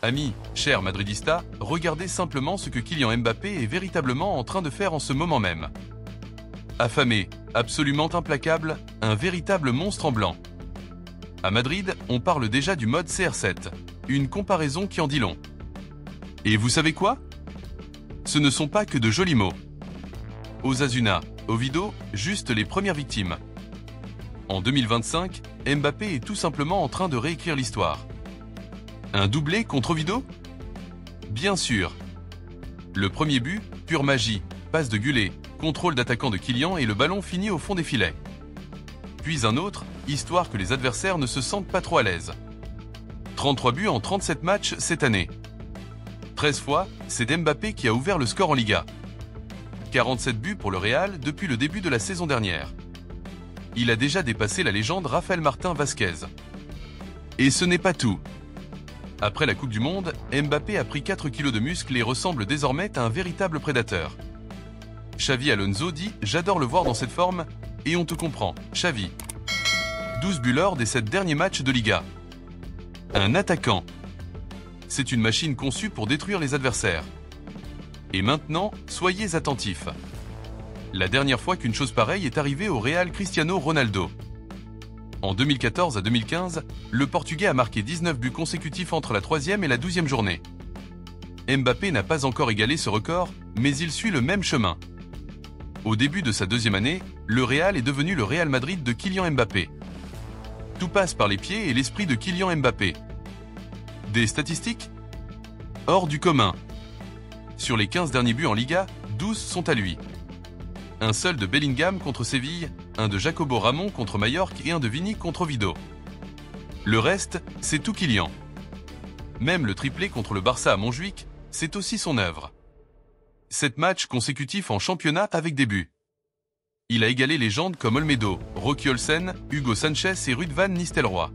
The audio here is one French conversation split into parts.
Amis, chers madridistas, regardez simplement ce que Kylian Mbappé est véritablement en train de faire en ce moment même. Affamé, absolument implacable, un véritable monstre en blanc. À Madrid, on parle déjà du mode CR7, une comparaison qui en dit long. Et vous savez quoi? Ce ne sont pas que de jolis mots. Osasuna, Oviedo, juste les premières victimes. En 2025, Mbappé est tout simplement en train de réécrire l'histoire. Un doublé contre Oviedo? Bien sûr. Le premier but, pure magie, passe de Gullet, contrôle d'attaquant de Kylian et le ballon finit au fond des filets. Puis un autre, histoire que les adversaires ne se sentent pas trop à l'aise. 33 buts en 37 matchs cette année. 13 fois, c'est Mbappé qui a ouvert le score en Liga. 47 buts pour le Real depuis le début de la saison dernière. Il a déjà dépassé la légende Rafael Martín Vázquez. Et ce n'est pas tout. Après la Coupe du Monde, Mbappé a pris 4 kilos de muscles et ressemble désormais à un véritable prédateur. Xavi Alonso dit « J'adore le voir dans cette forme » et on te comprend, Xavi. 12 buts lors des 7 derniers matchs de Liga. Un attaquant. C'est une machine conçue pour détruire les adversaires. Et maintenant, soyez attentifs. La dernière fois qu'une chose pareille est arrivée au Real Cristiano Ronaldo. En 2014 à 2015, le Portugais a marqué 19 buts consécutifs entre la 3e et la 12e journée. Mbappé n'a pas encore égalé ce record, mais il suit le même chemin. Au début de sa deuxième année, le Real est devenu le Real Madrid de Kylian Mbappé. Tout passe par les pieds et l'esprit de Kylian Mbappé. Des statistiques? Hors du commun. Sur les 15 derniers buts en Liga, 12 sont à lui. Un seul de Bellingham contre Séville, un de Jacobo Ramon contre Majorque et un de Vini contre Oviedo. Le reste, c'est tout Kylian. Même le triplé contre le Barça à Montjuïc, c'est aussi son œuvre. 7 matchs consécutifs en championnat avec des buts. Il a égalé les légendes comme Olmedo, Rocky Olsen, Hugo Sanchez et Ruud van Nistelrooy.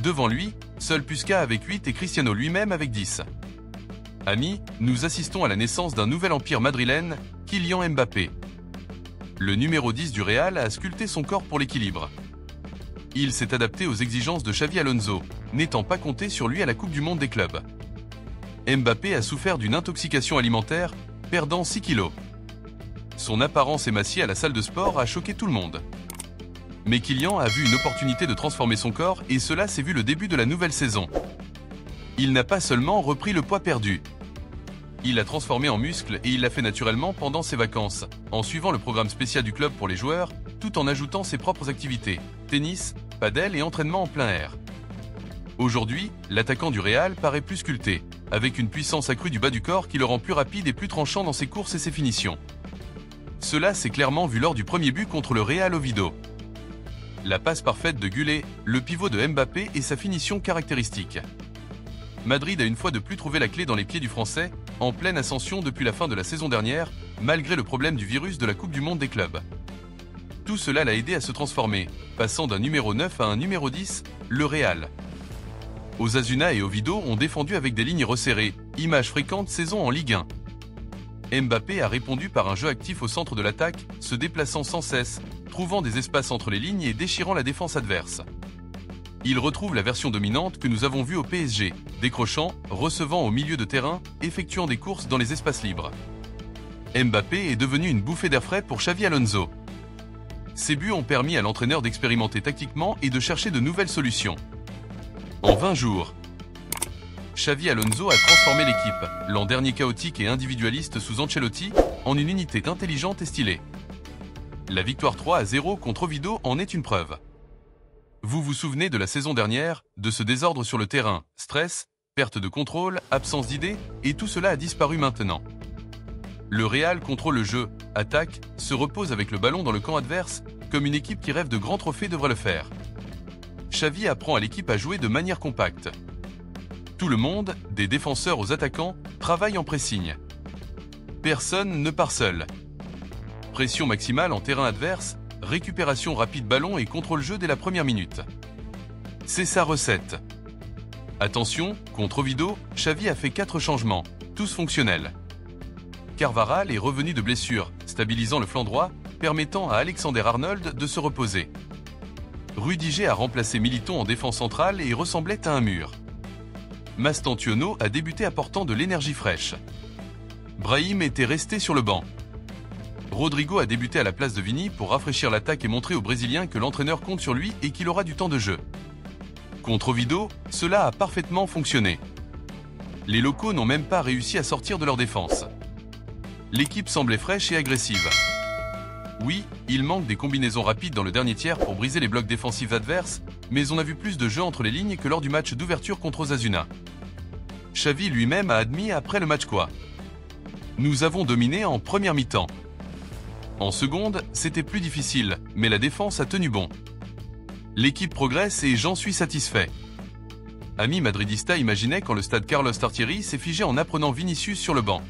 Devant lui, seul Puska avec 8 et Cristiano lui-même avec 10. Amis, nous assistons à la naissance d'un nouvel empire madrilène, Kylian Mbappé. Le numéro 10 du Real a sculpté son corps pour l'équilibre. Il s'est adapté aux exigences de Xavi Alonso, n'étant pas compté sur lui à la Coupe du Monde des clubs. Mbappé a souffert d'une intoxication alimentaire, perdant 6 kilos. Son apparence émaciée à la salle de sport a choqué tout le monde. Mais Kylian a vu une opportunité de transformer son corps et cela s'est vu le début de la nouvelle saison. Il n'a pas seulement repris le poids perdu. Il l'a transformé en muscle et il l'a fait naturellement pendant ses vacances, en suivant le programme spécial du club pour les joueurs, tout en ajoutant ses propres activités, tennis, padel et entraînement en plein air. Aujourd'hui, l'attaquant du Real paraît plus sculpté, avec une puissance accrue du bas du corps qui le rend plus rapide et plus tranchant dans ses courses et ses finitions. Cela s'est clairement vu lors du premier but contre le Real Oviedo. La passe parfaite de Gullet, le pivot de Mbappé et sa finition caractéristique. Madrid a une fois de plus trouvé la clé dans les pieds du Français, en pleine ascension depuis la fin de la saison dernière, malgré le problème du virus de la Coupe du Monde des clubs. Tout cela l'a aidé à se transformer, passant d'un numéro 9 à un numéro 10, le Real. Osasuna et Oviedo ont défendu avec des lignes resserrées, image fréquente saison en Ligue 1. Mbappé a répondu par un jeu actif au centre de l'attaque, se déplaçant sans cesse, trouvant des espaces entre les lignes et déchirant la défense adverse. Il retrouve la version dominante que nous avons vue au PSG, décrochant, recevant au milieu de terrain, effectuant des courses dans les espaces libres. Mbappé est devenu une bouffée d'air frais pour Xavi Alonso. Ces buts ont permis à l'entraîneur d'expérimenter tactiquement et de chercher de nouvelles solutions. En 20 jours, Xavi Alonso a transformé l'équipe, l'an dernier chaotique et individualiste sous Ancelotti, en une unité intelligente et stylée. La victoire 3-0 contre Oviedo en est une preuve. Vous vous souvenez de la saison dernière, de ce désordre sur le terrain, stress, perte de contrôle, absence d'idées, et tout cela a disparu maintenant. Le Real contrôle le jeu, attaque, se repose avec le ballon dans le camp adverse, comme une équipe qui rêve de grands trophées devrait le faire. Xavi apprend à l'équipe à jouer de manière compacte. Tout le monde, des défenseurs aux attaquants, travaille en pressing. Personne ne part seul. Pression maximale en terrain adverse, récupération rapide ballon et contrôle-jeu dès la première minute. C'est sa recette. Attention, contre Oviedo, Xavi a fait 4 changements, tous fonctionnels. Carvajal est revenu de blessure, stabilisant le flanc droit, permettant à Alexander Arnold de se reposer. Rudiger a remplacé Milito en défense centrale et ressemblait à un mur. Mastantuono a débuté apportant de l'énergie fraîche. Brahim était resté sur le banc. Rodrigo a débuté à la place de Vini pour rafraîchir l'attaque et montrer aux Brésiliens que l'entraîneur compte sur lui et qu'il aura du temps de jeu. Contre Oviedo, cela a parfaitement fonctionné. Les locaux n'ont même pas réussi à sortir de leur défense. L'équipe semblait fraîche et agressive. Oui, il manque des combinaisons rapides dans le dernier tiers pour briser les blocs défensifs adverses, mais on a vu plus de jeu entre les lignes que lors du match d'ouverture contre Osasuna. Xavi lui-même a admis après le match quoi. Nous avons dominé en première mi-temps. En seconde, c'était plus difficile, mais la défense a tenu bon. L'équipe progresse et j'en suis satisfait. Ami madridista imaginait quand le stade Carlos Tartiere s'est figé en apprenant Vinicius sur le banc.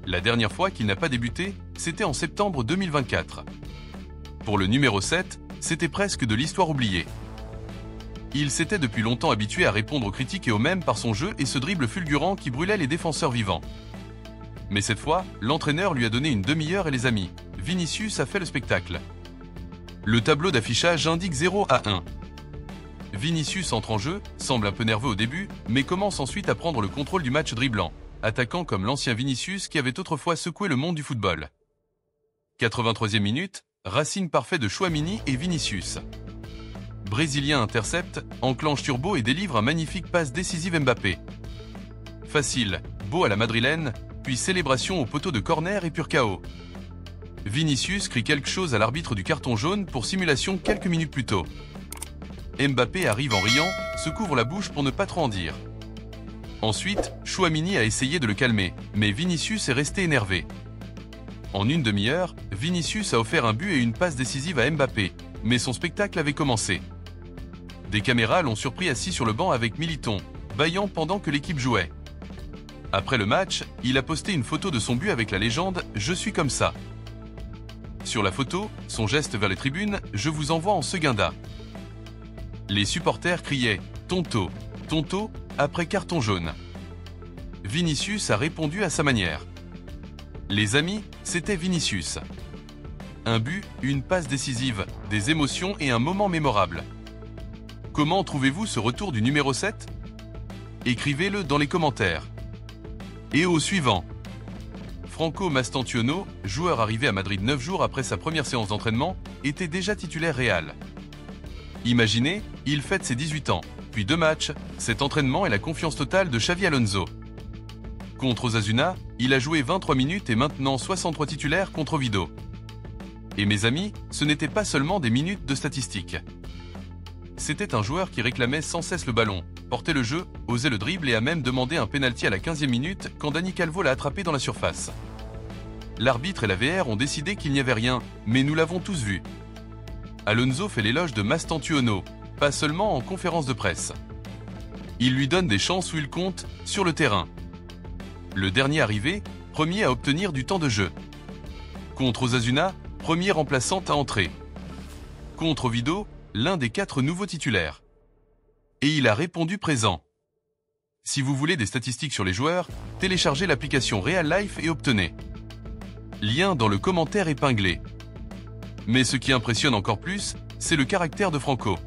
La dernière fois qu'il n'a pas débuté, c'était en septembre 2024. Pour le numéro 7, c'était presque de l'histoire oubliée. Il s'était depuis longtemps habitué à répondre aux critiques et aux mèmes par son jeu et ce dribble fulgurant qui brûlait les défenseurs vivants. Mais cette fois, l'entraîneur lui a donné une demi-heure et les amis. Vinicius a fait le spectacle. Le tableau d'affichage indique 0-1. Vinicius entre en jeu, semble un peu nerveux au début, mais commence ensuite à prendre le contrôle du match dribblant, attaquant comme l'ancien Vinicius qui avait autrefois secoué le monde du football. 83e minute, racine parfait de Tchouaméni et Vinicius. Brésilien intercepte, enclenche turbo et délivre un magnifique passe décisive Mbappé. Facile, beau à la madrilène, puis célébration au poteau de corner et pur chaos. Vinicius crie quelque chose à l'arbitre du carton jaune pour simulation quelques minutes plus tôt. Mbappé arrive en riant, se couvre la bouche pour ne pas trop en dire. Ensuite, Tchouaméni a essayé de le calmer, mais Vinicius est resté énervé. En une demi-heure, Vinicius a offert un but et une passe décisive à Mbappé, mais son spectacle avait commencé. Des caméras l'ont surpris assis sur le banc avec Militon, bâillant pendant que l'équipe jouait. Après le match, il a posté une photo de son but avec la légende « Je suis comme ça ». Sur la photo, son geste vers les tribunes « Je vous envoie en Seguinda ». Les supporters criaient « Tonto, Tonto » après carton jaune. Vinicius a répondu à sa manière. Les amis, c'était Vinicius. Un but, une passe décisive, des émotions et un moment mémorable. Comment trouvez-vous ce retour du numéro 7 ? Écrivez-le dans les commentaires. Et au suivant. Franco Mastantuono, joueur arrivé à Madrid 9 jours après sa première séance d'entraînement, était déjà titulaire Real. Imaginez, il fête ses 18 ans, puis 2 matchs, cet entraînement et la confiance totale de Xavi Alonso. Contre Osasuna, il a joué 23 minutes et maintenant 63 titulaires contre Oviedo. Et mes amis, ce n'était pas seulement des minutes de statistiques. C'était un joueur qui réclamait sans cesse le ballon, portait le jeu, osait le dribble et a même demandé un pénalty à la 15e minute quand Dani Calvo l'a attrapé dans la surface. L'arbitre et la VR ont décidé qu'il n'y avait rien, mais nous l'avons tous vu. Alonso fait l'éloge de Mastantuono, pas seulement en conférence de presse. Il lui donne des chances où il compte, sur le terrain. Le dernier arrivé, premier à obtenir du temps de jeu. Contre Osasuna, premier remplaçant à entrer. Contre Oviedo, l'un des 4 nouveaux titulaires. Et il a répondu présent. Si vous voulez des statistiques sur les joueurs, téléchargez l'application Real Life et obtenez. Lien dans le commentaire épinglé. Mais ce qui impressionne encore plus, c'est le caractère de Franco.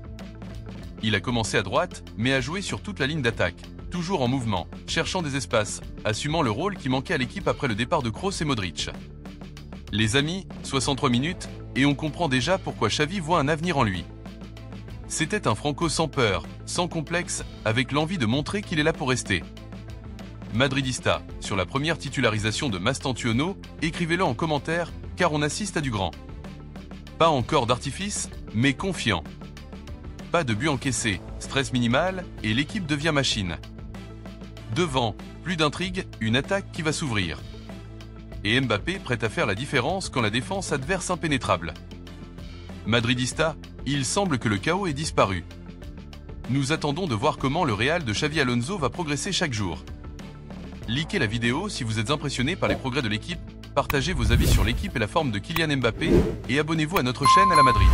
Il a commencé à droite, mais a joué sur toute la ligne d'attaque, toujours en mouvement, cherchant des espaces, assumant le rôle qui manquait à l'équipe après le départ de Kroos et Modric. Les amis, 63 minutes, et on comprend déjà pourquoi Xavi voit un avenir en lui. C'était un Franco sans peur, sans complexe, avec l'envie de montrer qu'il est là pour rester. Madridista, sur la première titularisation de Mastantuono, écrivez-le en commentaire, car on assiste à du grand. Pas encore d'artifice, mais confiant. Pas de but encaissé, stress minimal, et l'équipe devient machine. Devant, plus d'intrigue, une attaque qui va s'ouvrir. Et Mbappé prêt à faire la différence quand la défense adverse impénétrable. Madridista, il semble que le chaos ait disparu. Nous attendons de voir comment le Real de Xavi Alonso va progresser chaque jour. Likez la vidéo si vous êtes impressionné par les progrès de l'équipe, partagez vos avis sur l'équipe et la forme de Kylian Mbappé, et abonnez-vous à notre chaîne à la Madrid.